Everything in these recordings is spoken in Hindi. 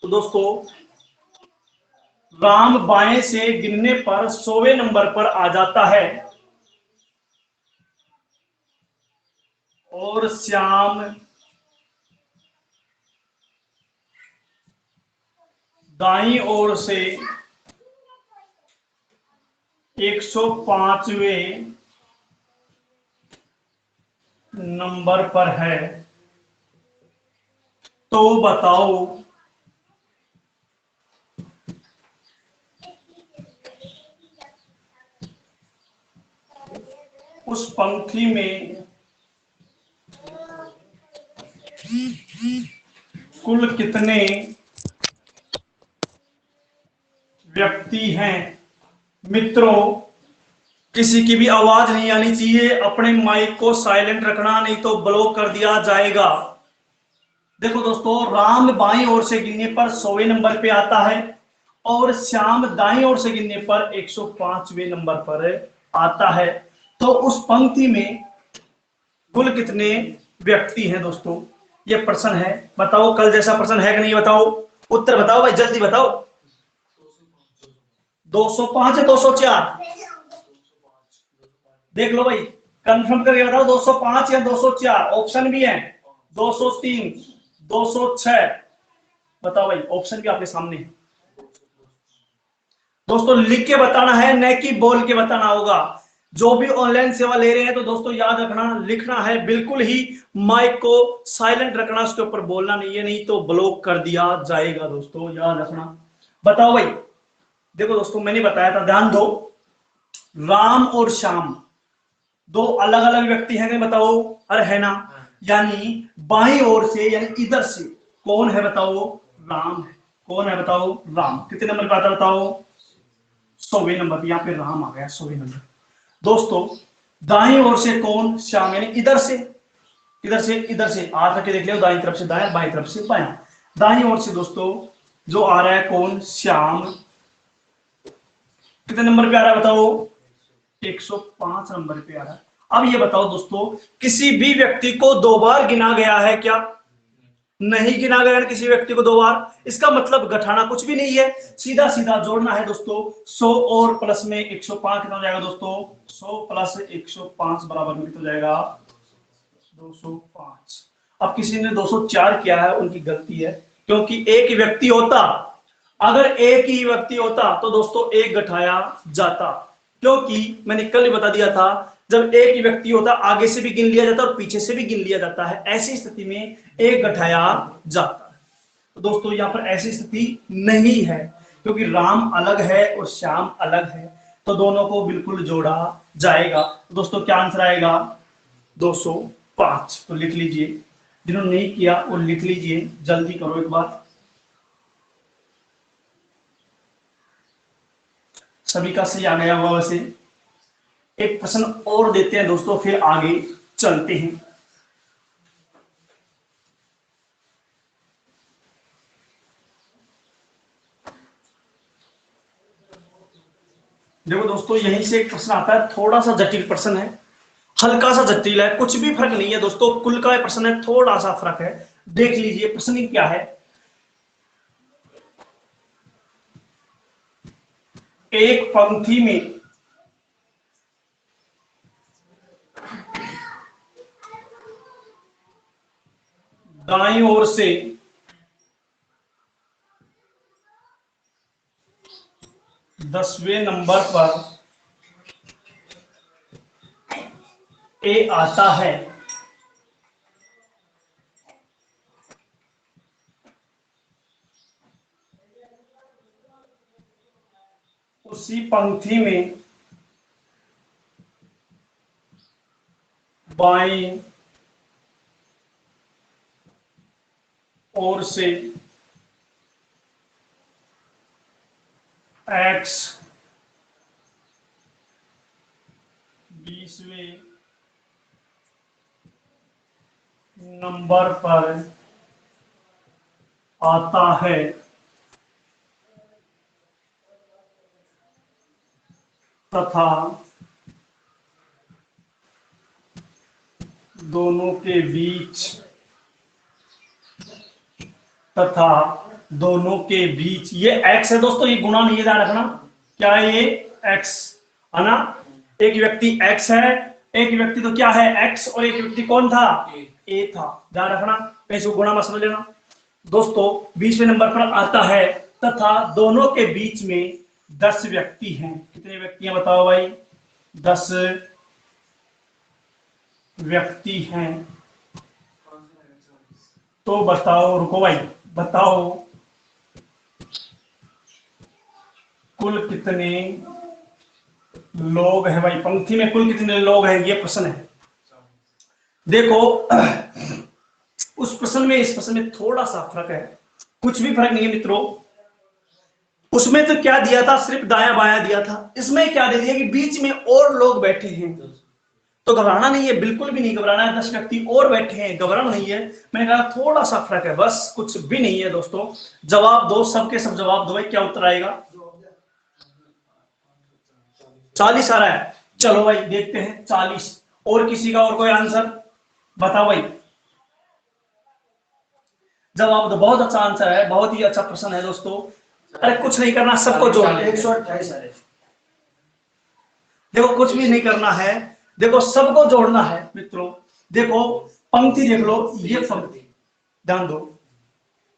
तो दोस्तों राम बाएं से गिनने पर 100वें नंबर पर आ जाता है और श्याम दाईं ओर से 105वें नंबर पर है। तो बताओ उस पंक्ति में कुल कितने व्यक्ति हैं। मित्रों, किसी की भी आवाज नहीं आनी चाहिए, अपने माइक को साइलेंट रखना, नहीं तो ब्लॉक कर दिया जाएगा। देखो दोस्तों, राम बाईं ओर से गिनने पर 100वें नंबर पे आता है और श्याम दाईं ओर से गिनने पर 105वें नंबर पर आता है। तो उस पंक्ति में कुल कितने व्यक्ति हैं दोस्तों, ये प्रश्न है। बताओ कल जैसा प्रश्न है कि नहीं, बताओ, उत्तर बताओ भाई, जल्दी बताओ। 205 है 204? देख लो भाई, कंफर्म करके बताओ 205 या 204। ऑप्शन भी है 203, 206। बताओ भाई, ऑप्शन भी आपके सामने है। दोस्तों लिख के बताना है, न कि बोल के बताना होगा। जो भी ऑनलाइन सेवा ले रहे हैं तो दोस्तों याद रखना, लिखना है बिल्कुल ही, माइक को साइलेंट रखना, उसके ऊपर बोलना नहीं है, नहीं तो ब्लॉक कर दिया जाएगा। दोस्तों याद रखना। बताओ भाई, देखो दोस्तों मैंने बताया था, ध्यान दो। राम और श्याम दो अलग अलग व्यक्ति हैं, बताओ। अरे है ना, यानी बाईं ओर से यानी इधर से कौन है बताओ, राम है। कौन है बताओ, राम। कितने नंबर पे आता है बताओ, 100वें नंबर। यहाँ पे राम आ गया 100वें नंबर। दोस्तों दाईं ओर से कौन, श्याम, यानी इधर से, इधर से हाथ रख के देख लो, दाईं तरफ से दाएं, बाईं तरफ से बाएं। दाईं ओर से दोस्तों जो आ रहा है कौन, श्याम। कितने नंबर पे आ रहा है बताओ, 105 नंबर पे आ रहा है। अब ये बताओ दोस्तों, किसी भी व्यक्ति को दो बार गिना गया है क्या? नहीं गिना गया किसी व्यक्ति को दो बार। इसका मतलब घटाना कुछ भी नहीं है, सीधा सीधा जोड़ना है दोस्तों। 100 और प्लस में 105 कितना हो जाएगा दोस्तों, 100 प्लस 105 बराबर में कितना हो जाएगा, 205। अब किसी ने 204 किया है, उनकी गलती है, क्योंकि एक ही व्यक्ति होता, अगर एक ही व्यक्ति होता तो दोस्तों एक घटाया जाता। क्योंकि मैंने कल ही बता दिया था, जब एक ही व्यक्ति होता आगे से भी गिन लिया जाता और पीछे से भी गिन लिया जाता है, ऐसी स्थिति में एक घटाया जाता है। तो दोस्तों यहां पर ऐसी स्थिति नहीं है, क्योंकि राम अलग है और श्याम अलग है, तो दोनों को बिल्कुल जोड़ा जाएगा। तो दोस्तों क्या आंसर आएगा, 205। तो लिख लीजिए, जिन्होंने नहीं किया वो लिख लीजिए, जल्दी करो एक बार। सभी का सही आ गया होगा वैसे। एक प्रश्न और देते हैं दोस्तों, फिर आगे चलते हैं। देखो दोस्तों, यहीं से एक प्रश्न आता है, थोड़ा सा जटिल प्रश्न है, हल्का सा जटिल है, कुछ भी फर्क नहीं है दोस्तों, कुल का प्रश्न है, थोड़ा सा फर्क है। देख लीजिए प्रश्न क्या है। एक पंक्ति में दाईं ओर से 10वें नंबर पर ए आता है, उसी पंक्ति में बाईं ओर से एक्स 20वें नंबर पर आता है, तथा दोनों के बीच तथा दोनों के बीच, ये एक्स है दोस्तों, ये गुणा नहीं है, ध्यान रखना। क्या है ये? एक्स है ना। एक व्यक्ति एक्स है, एक व्यक्ति तो क्या है? एक्स, और एक व्यक्ति कौन था? ए था। ध्यान रखना, कहीं गुणा मत समझ लेना दोस्तों। 20वें नंबर पर आता है तथा दोनों के बीच में 10 व्यक्ति हैं। कितने व्यक्ति हैं बताओ भाई? 10 व्यक्ति हैं। तो बताओ, रुको भाई, बताओ कुल कितने लोग हैं भाई? पंक्ति में कुल कितने लोग हैं, ये प्रश्न है। देखो उस प्रश्न में इस प्रश्न में थोड़ा सा फर्क है, कुछ भी फर्क नहीं है मित्रों। उसमें तो क्या दिया था? सिर्फ दाया बाया दिया था। इसमें क्या दे दिया कि बीच में और लोग बैठे हैं। तो घबराना नहीं है, बिल्कुल भी नहीं घबराना है। 10 व्यक्ति और बैठे हैं, घबराना नहीं है। मैंने कहा थोड़ा सा फर्क है, बस, कुछ भी नहीं है दोस्तों। जवाब दो, सबके सब जवाब दो भाई। क्या उत्तर आएगा? 40 आ रहा है। चलो भाई देखते हैं 40। और किसी का और कोई आंसर बताओ भाई। जवाब दो। बहुत अच्छा आंसर है, बहुत ही अच्छा प्रश्न है दोस्तों। अरे कुछ नहीं करना, सबको जोड़ 128 है। देखो कुछ भी नहीं करना है, देखो सबको जोड़ना है मित्रों। देखो पंक्ति देख लो, ये पंक्ति ध्यान दो,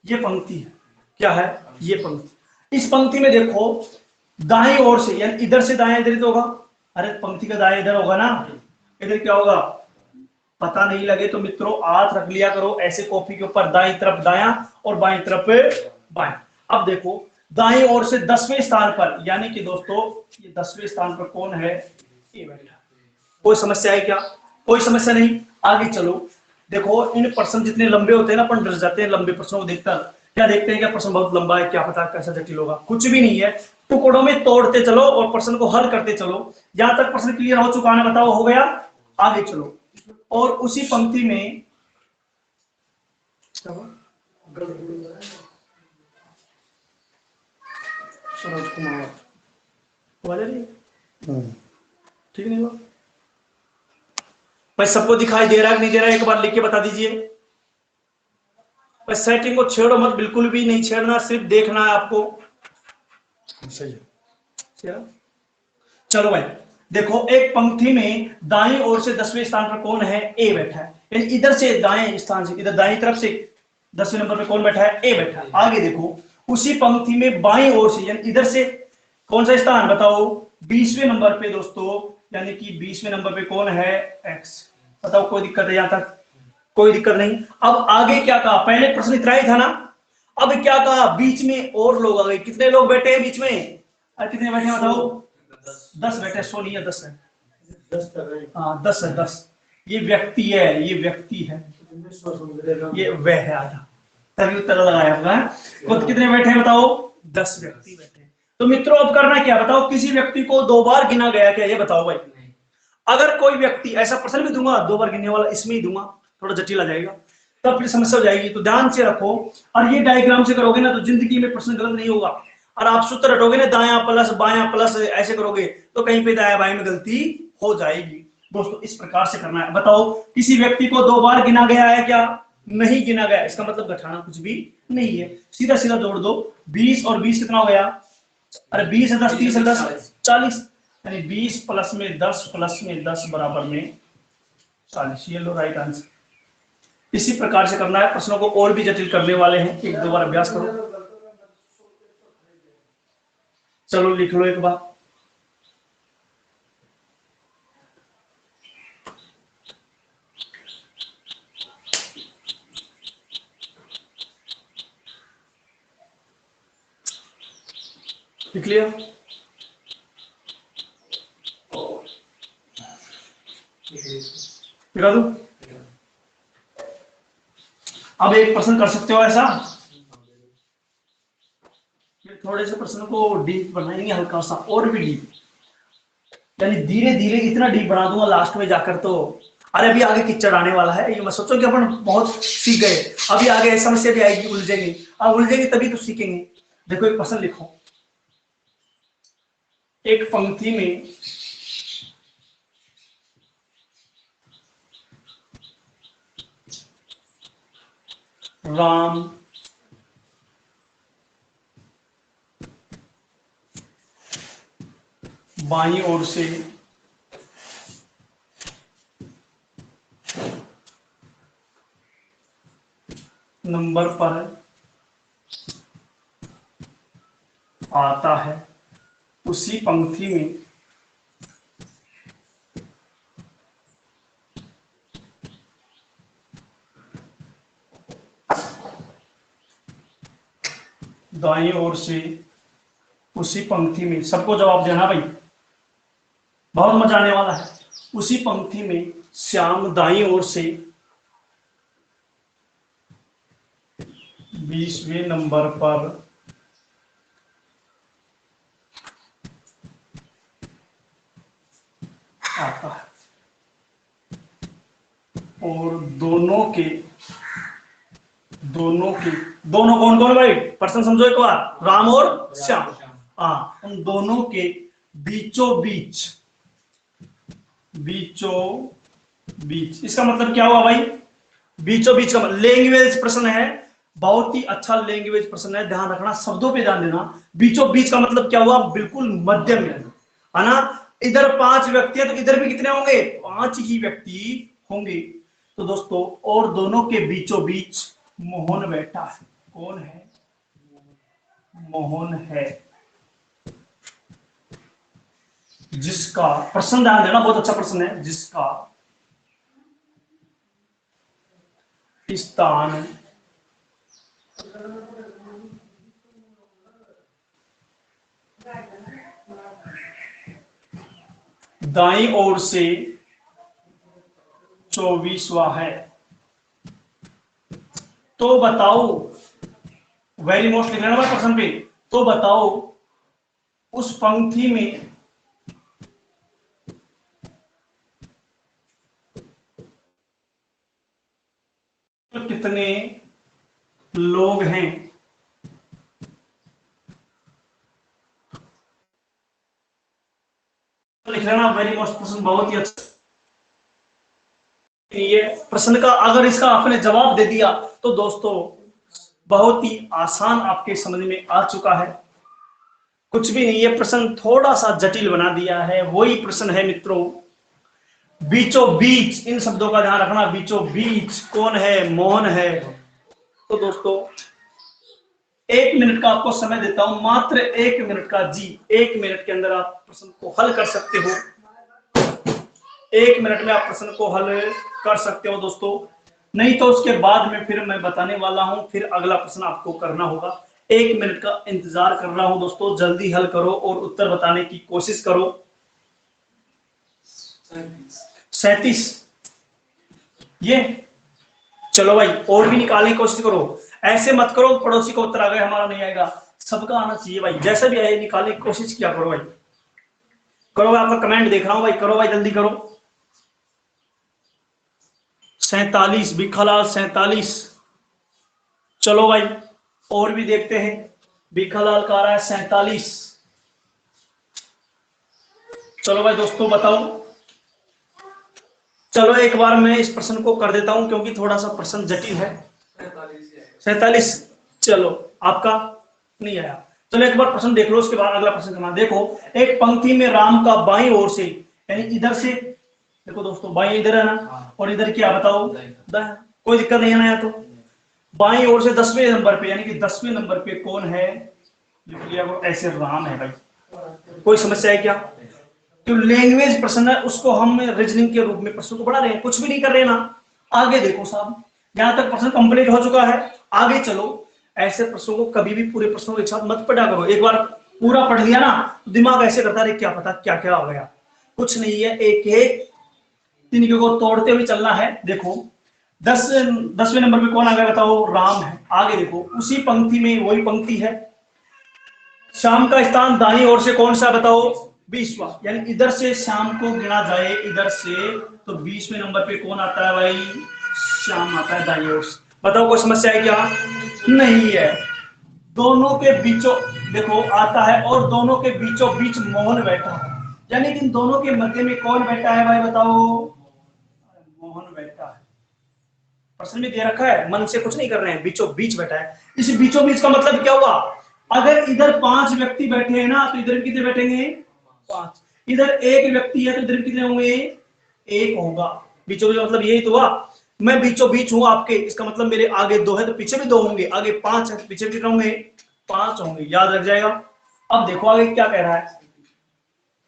ये पंक्ति है। क्या है? ये पंक्ति। इस पंक्ति में देखो दाएं ओर से, यानी इधर से दाएं इधर तो होगा। अरे पंक्ति का दाएं इधर होगा ना, इधर क्या होगा? पता नहीं लगे तो मित्रों हाथ रख लिया करो ऐसे कॉपी के ऊपर, दाएं तरफ दायां और बाएं तरफ बाएं। अब देखो दाएं ओर से 10वें स्थान पर, यानी कि दोस्तों ये 10वें स्थान पर कौन है? ये बैठा। कोई समस्या है क्या? कोई समस्या नहीं, आगे चलो। देखो इन प्रश्न जितने लंबे होते हैं ना, अपन डर जाते हैं लंबे प्रश्नों को देखकर। क्या देखते हैं? क्या प्रश्न बहुत लंबा है, क्या पता कैसा जटिल होगा। कुछ भी नहीं है, टुकड़ों में तोड़ते चलो और प्रश्न को हल करते चलो। जहां तक प्रश्न क्लियर हो चुका है बताओ, हो गया? आगे चलो। और उसी पंक्ति में सरोज कुमार ठीक नहीं हुआ भाई? सबको दिखाई दे रहा है नहीं दे रहा है? एक बार लिख के बता दीजिए। भाई सेटिंग को छेड़ो मत, बिल्कुल भी नहीं छेड़ना, सिर्फ देखना है आपको। सही है। चलो भाई देखो, एक पंक्ति में दाएं ओर से 10वें स्थान पर कौन है? ए बैठा है। यानी इधर से दाएं स्थान से, इधर दाएं तरफ से 10वें नंबर पे कौन बैठा है? ए बैठा है। आगे देखो उसी पंक्ति में बाएं ओर से, यानी इधर से कौन सा स्थान बताओ? 20वें नंबर पे दोस्तों, यानी कि 20वें नंबर पे कौन है? एक्स। बताओ कोई दिक्कत है यहां तक? कोई दिक्कत नहीं। अब आगे क्या कहा? पहले प्रश्न इतना ही था ना, अब क्या कहा? बीच में और लोग आ गए। कितने लोग बैठे हैं बीच में? अरे कितने बैठे हैं बताओ? 10 बैठे। 100 नहीं है, 10 है। 10 हाँ 10 है, 10। ये व्यक्ति है, ये व्यक्ति है, ये वह है। आधा तभी उत्तर लगाया होगा। खुद कितने बैठे हैं बताओ? 10 व्यक्ति बैठे। तो मित्रों अब करना क्या बताओ? किसी व्यक्ति को 2 बार गिना गया क्या, ये बताओ भाई। अगर कोई व्यक्ति, ऐसा प्रश्न भी दूंगा 2 बार गिनने वाला, इसमें ही दूंगा, थोड़ा जटिल आ जाएगा, तब फिर समस्या हो जाएगी। तो ध्यान से रखो, और ये डायग्राम से करोगे ना तो जिंदगी में प्रश्न गलत नहीं होगा। और आप सूत्र रटोगे ना, दायां प्लस बायां प्लस ऐसे करोगे तो कहीं पे दायां बाएं में गलती हो जाएगी। दोस्तों इस प्रकार से करना है। बताओ किसी व्यक्ति को 2 बार गिना गया है क्या? नहीं गिना गया, इसका मतलब घटाना कुछ भी नहीं है, सीधा सीधा जोड़ दो। 20 और 20 कितना हो गया? अरे 20 है 10, 30 है 10, 40। यानी 20 प्लस में 10 प्लस में 10 बराबर में 40। ये लो राइट आंसर। इसी प्रकार से करना है। प्रश्नों को और भी जटिल करने वाले हैं, 1-2 बार अभ्यास करो। चलो लिख लो एक बार। लिख लिया? दिखा दूं? अब एक प्रश्न कर सकते हो ऐसा, थोड़े से प्रश्न को डीप बनाएंगे, हल्का सा और भी डीप, यानी धीरे धीरे इतना डीप बना दूंगा लास्ट में जाकर तो। अरे अभी आगे कीचड़ आने वाला है, ये मत सोचो कि अपन बहुत सीख गए। अभी आगे समस्या भी आएगी, उलझेंगे। अब उलझेंगे तभी तो सीखेंगे। देखो एक प्रश्न लिखो। एक पंक्ति में राम बाईं ओर से नंबर पर आता है, उसी पंक्ति में दाईं ओर से, उसी पंक्ति में, सबको जवाब देना भाई, बहुत मजा आने वाला है। उसी पंक्ति में श्याम दाईं ओर से 20वें नंबर पर आता है और दोनों कौन कौन भाई, प्रश्न समझो एक बार, राम और श्याम, हाँ, उन दोनों के बीचों बीच, इसका मतलब क्या हुआ भाई, बीचों बीच का लैंग्वेज प्रश्न है, बहुत ही अच्छा लैंग्वेज प्रश्न है, ध्यान रखना, शब्दों पे ध्यान देना। बीचों बीच का मतलब क्या हुआ, बिल्कुल मध्य में, है ना। इधर 5 व्यक्ति है तो इधर भी कितने होंगे, 5 ही व्यक्ति होंगे। तो दोस्तों, और दोनों के बीचों बीच मोहन बैठा है। कौन है, मोहन है, जिसका, प्रश्न ध्यान देना, बहुत अच्छा प्रश्न है, जिसका स्थान दाईं ओर से 24वां है। तो बताओ, वेरी मोस्ट लिख लेना प्रश्न पे, तो बताओ उस पंक्ति में कितने लोग हैं। लिख लेना, वेरी मोस्ट प्रश्न, बहुत ही अच्छा। ये प्रश्न का अगर इसका आपने जवाब दे दिया तो दोस्तों बहुत ही आसान आपके समझ में आ चुका है, कुछ भी नहीं। ये प्रश्न थोड़ा सा जटिल बना दिया है, वही प्रश्न है मित्रों, बीचों बीच, इन शब्दों का ध्यान रखना, बीचों बीच कौन है, मोहन है। तो दोस्तों 1 मिनट का आपको समय देता हूं, मात्र 1 मिनट का जी, 1 मिनट के अंदर आप प्रश्न को हल कर सकते हो, 1 मिनट में आप प्रश्न को हल कर सकते हो दोस्तों, नहीं तो उसके बाद में फिर मैं बताने वाला हूं, फिर अगला प्रश्न आपको करना होगा। 1 मिनट का इंतजार कर रहा हूं दोस्तों, जल्दी हल करो और उत्तर बताने की कोशिश करो। 37, ये चलो भाई, और भी निकालने की कोशिश करो, ऐसे मत करो पड़ोसी को उत्तर आ गया हमारा नहीं आएगा, सबका आना चाहिए भाई, जैसे भी आए निकालने की कोशिश किया करो भाई, करो, आपका कमेंट देख रहा हूं भाई, करो भाई, जल्दी करो। 47, भिखालाल 47, चलो भाई और भी देखते हैं, भिखालाल का आ रहा है 47, चलो भाई दोस्तों बताओ। चलो एक बार मैं इस प्रश्न को कर देता हूं क्योंकि थोड़ा सा प्रश्न जटिल है। 47, चलो आपका नहीं आया, चलो एक बार प्रश्न देख लो, उसके बाद अगला प्रश्न करना। देखो, एक पंक्ति में राम का बाईं ओर से, यानी इधर से, देखो दोस्तों बाईं इधर है ना, और इधर क्या बताओ, कोई दिक्कत नहीं है ना, तो बाईं ओर से 10वें नंबर पे, यानी कि 10वें नंबर पे कौन है, लिख लिया वो, ऐसे राम है भाई, कोई समस्या है क्या। जो लैंग्वेज प्रश्न है उसको हम रीजनिंग के रूप में प्रश्न को बढ़ा रहे हैं, कुछ भी नहीं कर रहे ना। आगे देखो साहब, यहां तक प्रश्न कंप्लीट हो चुका है, आगे चलो। ऐसे प्रश्नों को कभी भी पूरे प्रश्नों को एक साथ मत पढ़ा करो, एक बार पूरा पढ़ लिया ना दिमाग ऐसे करता है क्या पता क्या क्या हो गया, कुछ नहीं है, एक एक तिनके को तोड़ते हुए चलना है। देखो 10वें नंबर पे कौन आ गया बताओ, राम है। आगे देखो उसी पंक्ति में, वही पंक्ति है, शाम का स्थान दाईं ओर से कौन सा बताओ, 20वां, यानी इधर से शाम को गिना जाए इधर से, तो 20वें नंबर पे कौन आता है भाई, शाम आता है दाईं ओर से। बताओ कोई समस्या है क्या, नहीं है। दोनों के बीचों, देखो आता है, और दोनों के बीचों बीच मोहन बैठा है, यानी कि इन दोनों के मध्य में कौन बैठा है भाई बताओ, मोहन बैठा है। प्रश्न में दे रखा है, मन से कुछ नहीं कर रहे हैं, बीचों बीच बैठा है। इस बीचों बीच का मतलब क्या हुआ, अगर इधर 5 व्यक्ति बैठे हैं ना तो इधर कितने बैठेंगे, 5। इधर एक व्यक्ति है तो इधर कितने होंगे, एक होगा। बीचों बीच मतलब यही तो हुआ, मैं बीचों बीच हूं आपके, इसका मतलब मेरे आगे दो है तो पीछे भी दो होंगे, आगे पांच है तो पीछे भी कितने होंगे, पांच होंगे, याद रख जाएगा। अब देखो आगे क्या कह रहा है,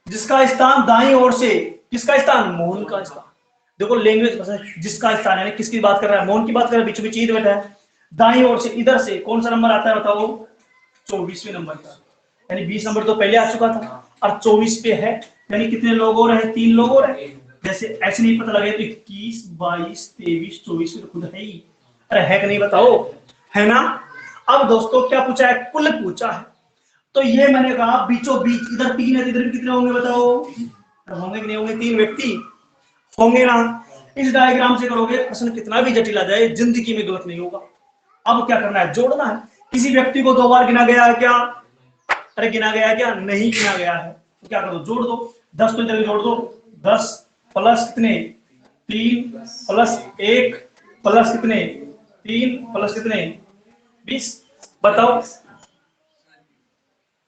जिसका स्थान दाईं ओर से, किसका स्थान, मोहन का स्थान। देखो लैंग्वेज, जिसका स्थान है किसकी बात कर रहा है, मोहन की बात कर रहा है, बीचों बीच ईद बैठा है। दाईं ओर से इधर से कौन सा नंबर आता है बताओ, 24वें नंबर का, यानी 20 नंबर तो पहले आ चुका था और 24 पे है, यानी कितने लोग और हैं, 3 लोग और हैं। जैसे ऐसे नहीं पता लगे तो 21, 22, 23, 24 तो खुद है ही, अरे है कि नहीं बताओ, है ना। अब दोस्तों क्या पूछा है, कुल पूछा है, तो ये मैंने कहा बीचों बीच, इधर 3 है, इधर भी कितने होंगे बताओ, होंगे कि नहीं होंगे, 3 व्यक्ति होंगे ना। इस डायग्राम से करोगे प्रश्न कितना भी जटिल आ जाए जिंदगी में गलत नहीं होगा। अब क्या करना है, जोड़ना है। किसी व्यक्ति को 2 बार गिना गया है क्या, अरे गिना गया है क्या, नहीं गिना गया है, तो क्या करो, जोड़ दो। 10 तो इधर जोड़ दो, 10 प्लस कितने, 3 प्लस 1 प्लस कितने, 3 प्लस कितने, 20। बताओ,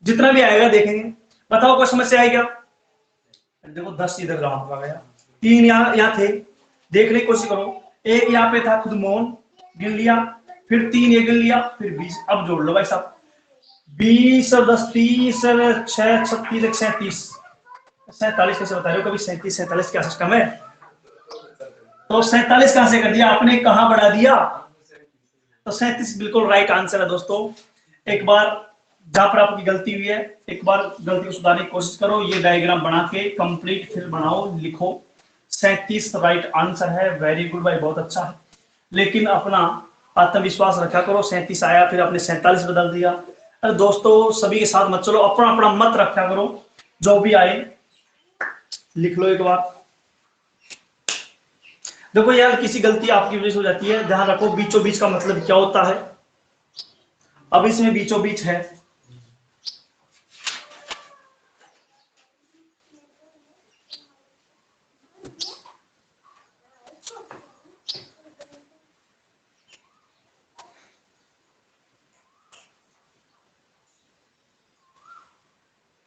जितना भी आएगा देखेंगे, बताओ कोई समस्या है क्या। देखो 10 इधर ग्राउंड आ गया, 3 यहाँ थे, देखने की कोशिश करो, 1 यहाँ पे था खुद मोहन, गिन लिया, फिर 3 ये गिन लिया, फिर 20। अब जोड़ लो भाई साहब, 20 और 10 30 और 6 36 37, 47 कैसे बता रहे हो, कभी 37 47 क्या सिस्टम है, तो 47 कहां से कर दिया आपने, कहां बढ़ा दिया, तो 37 बिल्कुल राइट आंसर है दोस्तों। एक बार जहां पर आपकी गलती हुई है, एक बार गलती को सुधारने की कोशिश करो, ये डायग्राम बना के कंप्लीट फिर बनाओ, लिखो। 37 राइट आंसर है, वेरी गुड भाई, बहुत अच्छा है। लेकिन अपना आत्मविश्वास रखा करो, 37 आया फिर आपने 47 बदल दिया। अरे दोस्तों सभी के साथ मत चलो, अपना अपना मत रखा करो, जो भी आए लिख लो एक बार। देखो यार किसी गलती आपकी वजह से हो जाती है, ध्यान रखो बीचों बीच का मतलब क्या होता है। अब इसमें बीचों बीच है,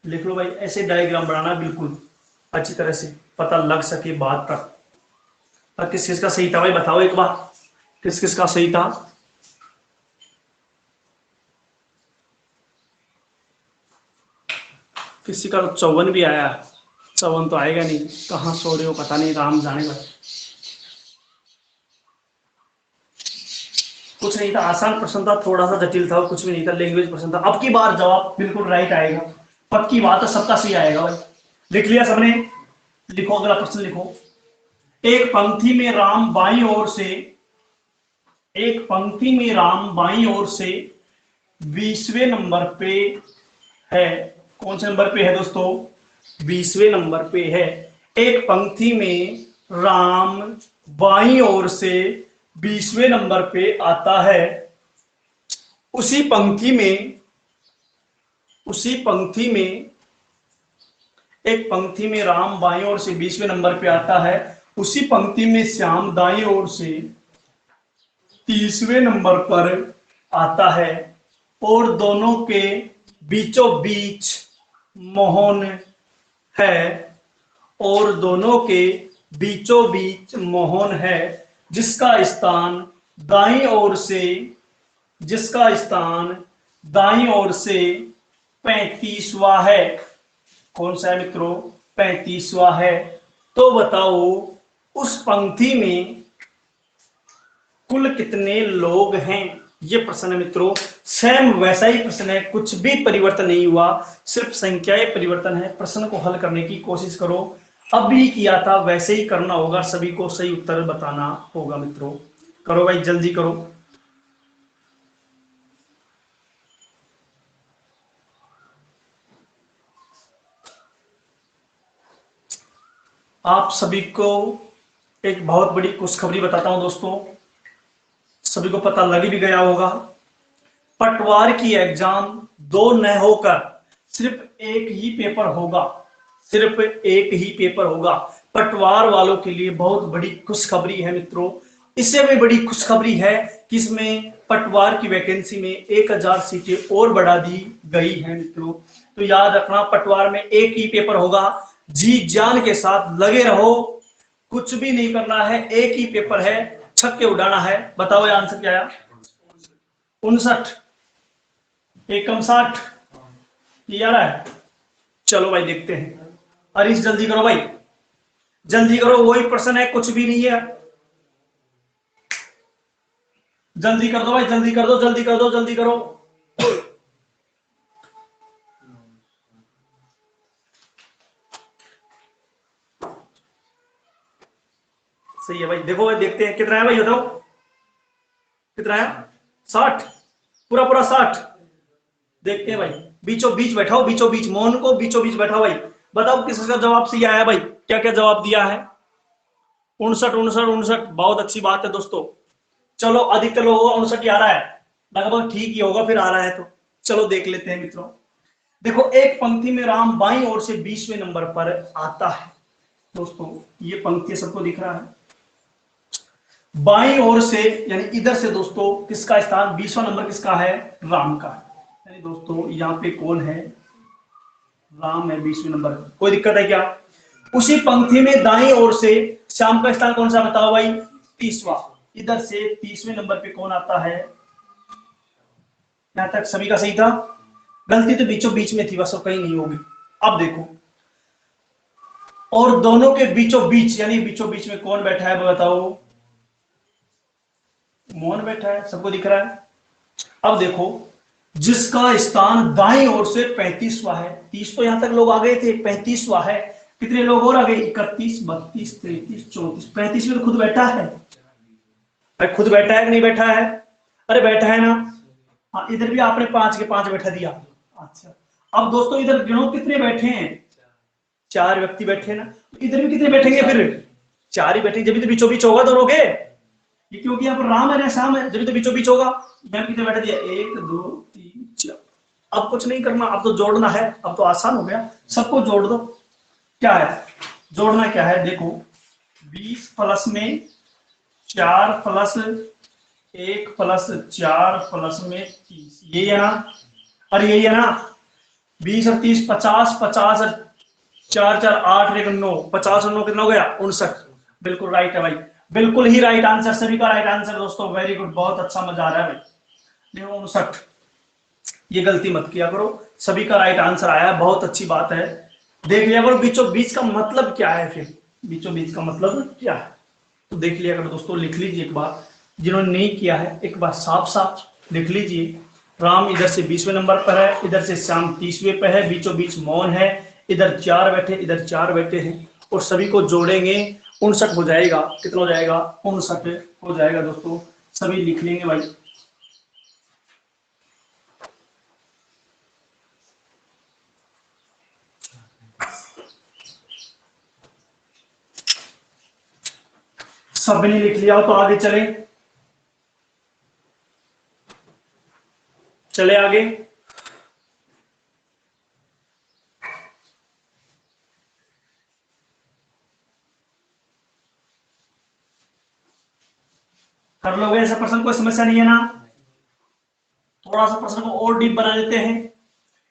लिख लो भाई, ऐसे डायग्राम बनाना बिल्कुल अच्छी तरह से पता लग सके बात तक। और किस किस का सही था भाई बताओ एक बार, किस किस का सही था। किसी का तो 54 भी आया, 54 तो आएगा नहीं, कहाँ सो रहे हो पता नहीं, राम जाने भाई। कुछ नहीं था, आसान प्रश्न था, थोड़ा सा जटिल था, कुछ भी नहीं था, लैंग्वेज प्रश्न था। अब की बार जवाब बिल्कुल राइट आएगा, पक्की बात है, सबका सही आएगा भाई। लिख लिया सबने, लिखो अगला प्रश्न लिखो। एक पंक्ति में राम बाईं ओर से, एक पंक्ति में राम बाईं ओर से 20वें नंबर पे है, कौन से नंबर पे है दोस्तों, 20वें नंबर पे है। एक पंक्ति में राम बाईं ओर से 20वें नंबर पे आता है, उसी पंक्ति में, उसी पंक्ति में, एक पंक्ति में राम बाईं ओर से 20वें नंबर पे आता है, उसी पंक्ति में श्याम दाईं ओर से 30वें नंबर पर आता है, और दोनों के बीचों बीच मोहन है, और दोनों के बीचों बीच मोहन है, जिसका स्थान दाईं ओर से, जिसका स्थान दाईं ओर से 35वां है। कौन सा है मित्रों, 35वां है। तो बताओ उस पंक्ति में कुल कितने लोग हैं, ये प्रश्न है मित्रों। सेम वैसा ही प्रश्न है, कुछ भी परिवर्तन नहीं हुआ, सिर्फ संख्याएं परिवर्तन है। प्रश्न को हल करने की कोशिश करो, अभी किया था वैसे ही करना होगा, सभी को सही उत्तर बताना होगा मित्रों। करो भाई जल्दी करो। आप सभी को एक बहुत बड़ी खुशखबरी बताता हूं दोस्तों, सभी को पता लग भी गया होगा। पटवार की एग्जाम 2 न होकर सिर्फ एक ही पेपर होगा, सिर्फ एक ही पेपर होगा। पटवार वालों के लिए बहुत बड़ी खुशखबरी है मित्रों। इससे भी बड़ी खुशखबरी है कि इसमें पटवार की वैकेंसी में 1000 सीटें और बढ़ा दी गई हैं मित्रों। तो याद रखना पटवार में एक ही पेपर होगा, जी जान के साथ लगे रहो, कुछ भी नहीं करना है, एक ही पेपर है, छक्के उड़ाना है। बताओ ये आंसर क्या आया? 59, एकम 60, ये आ रहा है। चलो भाई देखते हैं, अरिश जल्दी करो भाई, जल्दी करो, वही प्रश्न है, कुछ भी नहीं है। जल्दी कर दो भाई, जल्दी कर दो, जल्दी कर दो, जल्दी करो। सही है भाई, देखो भाई, देखते हैं कितना है भाई, बताओ कितना है? 60, पूरा पूरा 60। देखते हैं भाई, बीचों बीच बैठाओ, बीचों बीच, मौन को बीचों बीच बैठाओ भाई। बताओ किसका जवाब सही आया भाई, क्या क्या जवाब दिया है? 59, 59, 59, बहुत अच्छी बात है दोस्तों। चलो अधिकतर लोगों का 59 ही आ रहा है, लगभग ठीक ही होगा फिर आ रहा है तो। चलो देख लेते हैं मित्रों। देखो, एक पंक्ति में राम बाईं ओर से 20वें नंबर पर आता है। दोस्तों ये पंक्ति सबको दिख रहा है, बाईं ओर से यानी इधर से दोस्तों किसका स्थान, 20वां नंबर किसका है? राम का। यानी दोस्तों यहाँ पे कौन है? राम है 20वें नंबर। कोई दिक्कत है क्या? उसी पंक्ति में दाईं ओर से श्याम का स्थान कौन सा बताओ भाई? 30वां। इधर से 30वें नंबर पे कौन आता है? यहां तक सभी का सही था, गलती तो बीचों बीच में थी बस, और कहीं नहीं होगी। अब देखो, और दोनों के बीचों बीच यानी बीचों बीच में कौन बैठा है बताओ? मौन बैठा है, सबको दिख रहा है। अब देखो, जिसका स्थान दाईं ओर से 35वां है, 30 तो यहां तक लोग आ गए थे, 35वां है, कितने लोग और आ गए? 31, 32, 33, 34, 35 में तो खुद बैठा है। भाई खुद बैठा है कि नहीं बैठा है? अरे बैठा है ना। हाँ, इधर भी आपने 5 के 5 बैठा दिया। अच्छा, अब दोस्तों इधर गिनो कितने बैठे हैं? 4 व्यक्ति बैठे ना, इधर भी कितने बैठेंगे फिर? 4 ही बैठेंगे, जब भी तो बीचों बीच होगा दोनों के, ये क्योंकि यहाँ पर राम है ना श्याम है, जब भी तो बीचों बीच होगा। यहाँ कितने बैठा दिया? 1, 2, 3, 4। अब कुछ नहीं करना, अब तो जोड़ना है, अब तो आसान हो गया, सबको जोड़ दो। क्या है जोड़ना? क्या है देखो, 20 प्लस में 4 प्लस 1 प्लस 4 प्लस में 30, यही है ना? और यही है ना? 20 और 30 50, 50 और 4 4 8 और 1 9, 50 और 9 कितना हो गया? 59। बिल्कुल राइट है भाई, बिल्कुल ही राइट आंसर, सभी का राइट आंसर दोस्तों, वेरी गुड, बहुत अच्छा, मजा आ रहा है भाई। देखो 59, ये गलती मत किया करो, सभी का राइट आंसर आया है, बहुत अच्छी बात है। देख लिया करो बीचों बीच का मतलब क्या है, फिर बीचों बीच का मतलब क्या है तो देख लिया करो दोस्तों, लिख लीजिए एक बार, जिन्होंने नहीं किया है एक बार साफ साफ लिख लीजिए। राम इधर से 20वें नंबर पर है, इधर से श्याम 30वें पे है, बीचों बीच मौन है, इधर 4 बैठे, इधर 4 बैठे हैं, और सभी को जोड़ेंगे 59 हो जाएगा। कितना हो जाएगा? 59 हो जाएगा दोस्तों, सभी लिख लेंगे भाई। सबने लिख लिया हो तो आगे चले, चले आगे। कर लोगे ऐसा प्रश्न, कोई समस्या नहीं है ना? थोड़ा सा प्रश्न को और डीप बना देते हैं,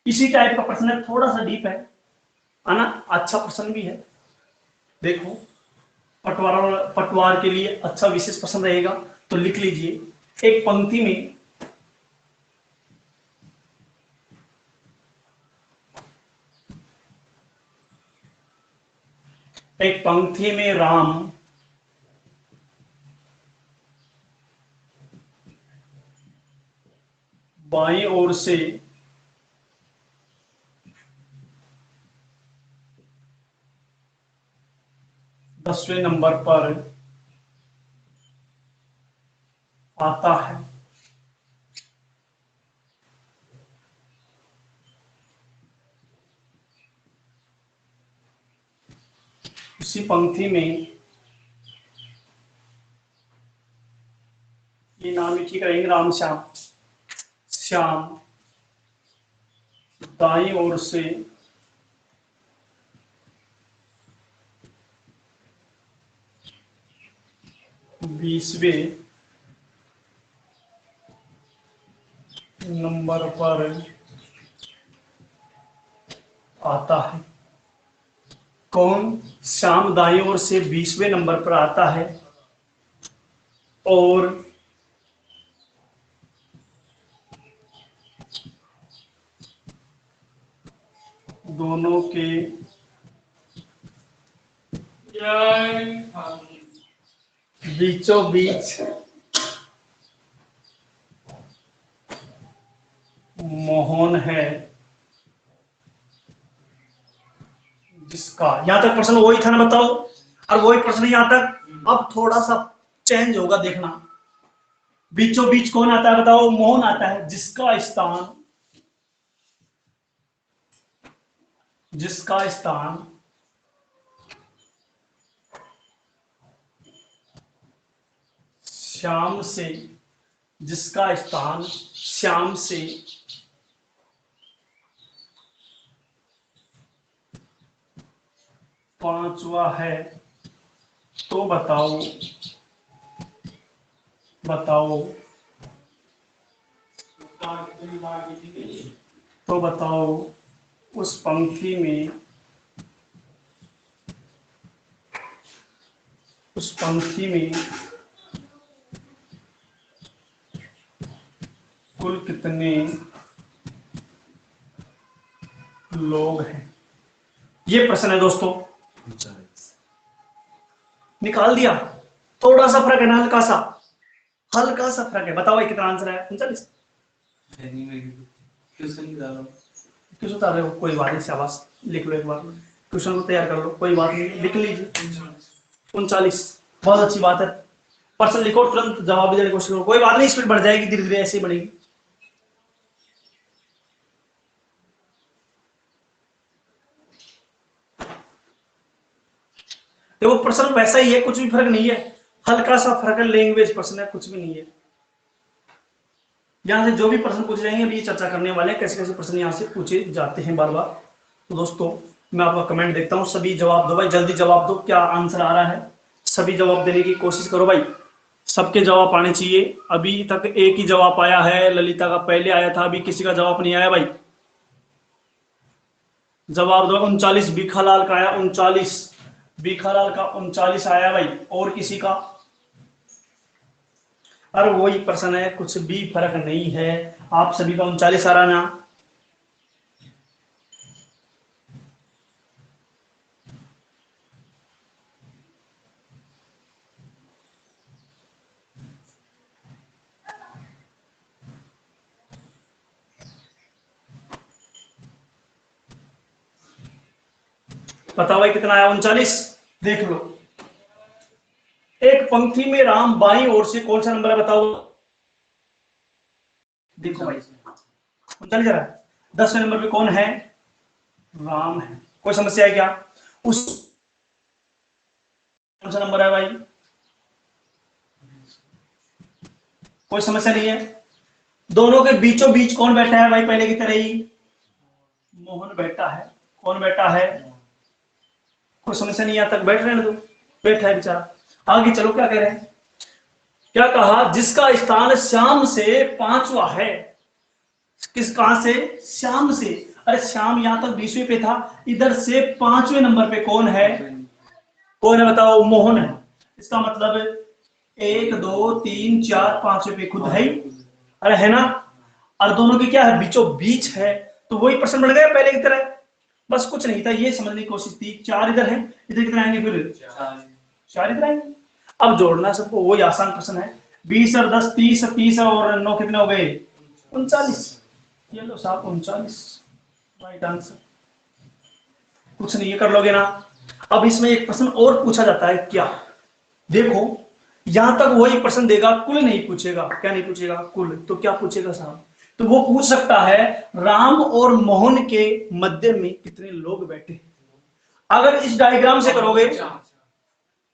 इसी टाइप का प्रश्न है, थोड़ा सा डीप है ना? अच्छा प्रश्न भी है। देखो, पटवार के लिए अच्छा विशेष प्रश्न रहेगा, तो लिख लीजिए। एक पंक्ति में राम बाईं ओर से 10वें नंबर पर आता है। उसी पंक्ति में ये नाम ही ठीक रहेंगे, राम श्याम। श्याम दाईं ओर से 20वें नंबर पर आता है। कौन श्याम दाईं ओर से 20वें नंबर पर आता है और दोनों के बीचों बीच मोहन है, जिसका, यहां तक प्रश्न वही था ना, बताओ, और वही प्रश्न यहां तक। अब थोड़ा सा चेंज होगा, देखना। बीचों बीच कौन आता है बताओ? मोहन आता है, जिसका स्थान श्याम से, जिसका स्थान श्याम से 5वां है, तो बताओ उस पंक्ति में कुल कितने लोग हैं? ये प्रश्न है दोस्तों, निकाल दिया। थोड़ा सा फर्क है ना, हल्का सा फर्क है। बताओ ये कितना आंसर है? 39। क्यों उतार रहे हो? कोई बात नहीं, शाबाश, लिख लो एक बार, क्वेश्चन को तैयार कर लो, कोई बात नहीं, लिख लीजिए। 39, बहुत अच्छी बात है। पर्सन लिखो, तुरंत जवाब देने की कोशिश करो, कोई बात नहीं, स्पीड बढ़ जाएगी, धीरे धीरे ऐसे ही बढ़ेगी। देखो प्रश्न वैसा ही है, कुछ भी फर्क नहीं है, हल्का सा फर्क है, लैंग्वेज प्रश्न है, कुछ भी नहीं है। यहां से जो भी प्रश्न पूछे जाएंगे अभी चर्चा करने वाले हैं, कैसे कैसे प्रश्न यहाँ से पूछे जाते हैं बार बार। तो दोस्तों मैं आपका कमेंट देखता हूँ, सभी जवाब दो भाई, जल्दी जवाब दो, क्या आंसर आ रहा है, सभी जवाब देने की कोशिश करो भाई, सबके जवाब आने चाहिए। अभी तक एक ही जवाब आया है, ललिता का पहले आया था, अभी किसी का जवाब नहीं आया भाई, जवाब दो। 39 बीखालाल का आया, 39 बीखालाल का 39 आया भाई, और किसी का? अरे वही प्रश्न है, कुछ भी फर्क नहीं है, आप सभी का 39 आ रहा ना। बताओ भाई कितना आया? 39। देख लो, एक पंक्ति में राम बाईं ओर से कौन सा नंबर है बताओ? देखो भाई 39 जरा, 10वें नंबर पे कौन है? राम है। कोई समस्या है क्या? उस कौन सा नंबर है भाई? कोई समस्या नहीं है। दोनों के बीचों बीच कौन बैठा है भाई? पहले की तरह ही मोहन बैठा है। कौन बैठा है? कोई समस्या नहीं, यहां तक बैठ रहे हैं तो बैठा है बेचारा। आगे चलो, क्या कह रहे हैं? क्या कहा? जिसका स्थान श्याम से 5वां है। किस, कहां से? श्याम से। अरे श्याम यहां तक 20वें पे था, इधर से 5वें नंबर पे कौन है? कौन है बताओ? मोहन है। इसका मतलब 1 2 3 4 5वें पे खुद है ही। अरे है ना? और दोनों की क्या है? बीचों बीच है, तो वही प्रश्न बन गया पहले की तरह। बस कुछ नहीं था, ये समझने की कोशिश थी। 4 इधर है, इधर कितने आएंगे फिर? 4 इधर आएंगे। अब जोड़ना सबको, वही आसान प्रश्न है। 20 और 10 30, 30 और 9 कितने हो गए? 39। ये लो साहब 39 राइट आंसर। कुछ नहीं, ये कर लोगे ना। अब इसमें एक प्रश्न और पूछा जाता है, क्या? देखो यहां तक वही प्रश्न देगा, कुल नहीं पूछेगा। क्या नहीं पूछेगा? कुल। तो क्या पूछेगा साहब? तो वो पूछ सकता है राम और मोहन के मध्य में कितने लोग बैठे। अगर इस डायग्राम से करोगे,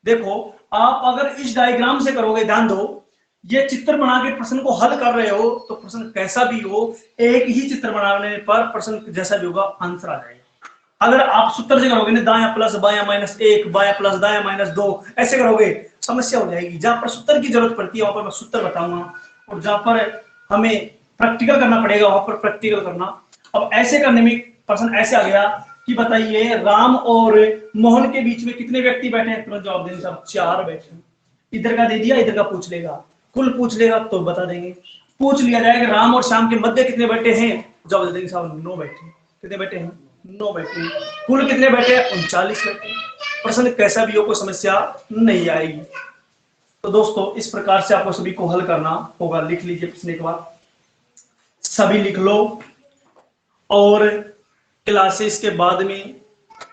देखो आप अगर इस डायग्राम से करोगे, ध्यान दो, ये चित्र बना के प्रश्न को हल कर रहे हो, तो प्रश्न कैसा भी हो, एक ही चित्र बनाने पर प्रश्न जैसा भी होगा आंसर आ जाएगा। अगर आप सूत्र से करोगे ना, दाया प्लस बाया -1, बाया प्लस दाया -2, ऐसे करोगे, समस्या हो जाएगी। जहां पर सूत्र की जरूरत पड़ती है वहां पर मैं सूत्र बताऊंगा, और जहां पर हमें प्रैक्टिकल करना पड़ेगा वहां पर प्रैक्टिकल करना। अब ऐसे करने में प्रश्न ऐसे आ गया कि बताइए राम और मोहन के बीच में कितने व्यक्ति बैठे हैं? तुरंत जवाब देंगे साहब 4 बैठे हैं। इधर का दे दिया, इधर का पूछ लेगा, कुल पूछ लेगा तो बता देंगे। पूछ लिया जाएगा राम और श्याम के मध्य कितने बैठे हैं, जवाब दे देंगे साहब 9 बैठे हैं। कितने बैठे हैं? 9 बैठे हैं। कुल कितने बैठे हैं? 39 बैठे हैं। प्रश्न कैसा भी हो, कोई समस्या नहीं आएगी। तो दोस्तों इस प्रकार से आपको सभी को हल करना होगा। लिख लीजिए प्रश्न एक बार, सभी लिख लो। और क्लासेस के बाद में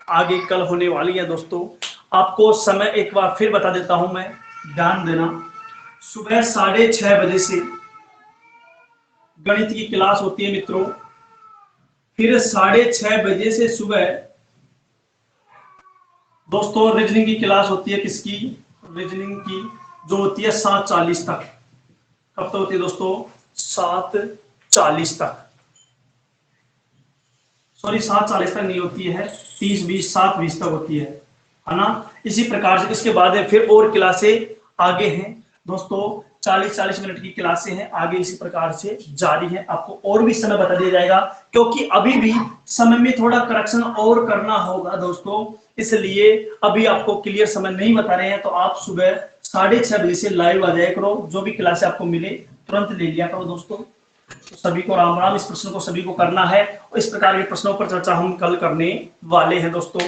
आगे कल होने वाली है दोस्तों। आपको समय एक बार फिर बता देता हूं मैं, ध्यान देना। सुबह 6:30 बजे से गणित की क्लास होती है मित्रों। फिर 6:30 बजे से सुबह दोस्तों रीजनिंग की क्लास होती है। किसकी? रीजनिंग की, जो होती है 7:40 तक। कब तक होती है दोस्तों? 7:40 तक। सॉरी 7:40 तक नहीं होती है, 30-20 7:20 तक होती है ना। इसी प्रकार से इसके बाद है फिर और क्लासें आगे हैं दोस्तों, 40-40 मिनट की क्लासें हैं आगे, इसी प्रकार से जारी है। आपको और भी समय बता दिया जाएगा, क्योंकि अभी भी समय में थोड़ा करेक्शन और करना होगा दोस्तों, इसलिए अभी आपको क्लियर समय नहीं बता रहे हैं। तो आप सुबह 6:30 बजे से लाइव आ जाया करो, जो भी क्लास आपको मिले तुरंत ले लिया करो दोस्तों। तो सभी को राम राम। इस प्रश्न को सभी को करना है और इस प्रकार के प्रश्नों पर चर्चा हम कल करने वाले हैं दोस्तों।